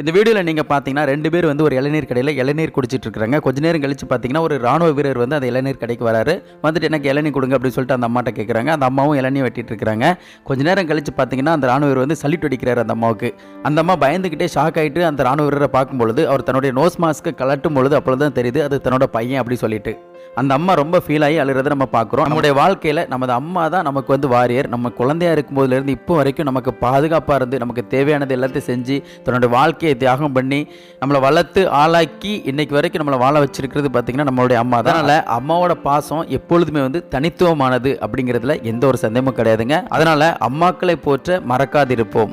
இந்த வீடியோவில் நீங்கள் பார்த்தீங்கன்னா 2 பேர் வந்து ஒரு இளநீர் கடையில் இளநீர் குடிச்சிட்டு இருக்காங்க. கொஞ்ச நேரம் கழிச்சு பார்த்தீங்கன்னா ஒரு ராணுவ வீரர் வந்து அந்த இளநீர் கடைக்கு வராரு. வந்துட்டு எனக்கு இளநீர் கொடுங்க அப்படின்னு சொல்லிட்டு அந்த அம்மாட்ட கேட்குறாங்க. அந்த அம்மாவும் இளநீர் வெட்டிட்டு இருக்காங்க. கொஞ்ச நேரம் கழிச்சு பார்த்தீங்கன்னா அந்த ராணுவ வீரர் வந்து சல்யூட் அடிக்கிறார் அந்த அம்மாவுக்கு. அந்த அம்மா பயந்துக்கிட்டே ஷாக் ஆகிட்டு அந்த ராணுவ வீரரை பார்க்கும்பொழுது அவர் தன்னுடைய நோஸ் மாஸ்க்கை கலட்டும் பொழுது அப்பொழுது தான் தெரியுது அது தன்னோட பையன் அப்படி சொல்லிட்டு. அந்த அம்மா ரொம்ப ஃபீல் ஆகி அழுகிறத நம்ம பார்க்குறோம். நம்முடைய வாழ்க்கையில் நமது அம்மா தான் நமக்கு வந்து வாரியர். நம்ம குழந்தையாக இருக்கும்போதுலேருந்து இப்போ வரைக்கும் நமக்கு பாதுகாப்பாக இருந்து நமக்கு தேவையானது எல்லாத்தையும் செஞ்சு தன்னோட வாழ்க்கையை தியாகம் பண்ணி நம்மளை வளர்த்து ஆளாக்கி இன்னைக்கு வரைக்கும் நம்மளை வாழ வச்சிருக்கிறது பார்த்திங்கன்னா நம்மளுடைய அம்மா தான். அதனால் அம்மாவோட பாசம் எப்பொழுதுமே வந்து தனித்துவமானது அப்படிங்கிறதுல எந்த ஒரு சந்தேகமும் கிடையாதுங்க. அதனால் அம்மாக்களை போற்ற மறக்காதிருப்போம்.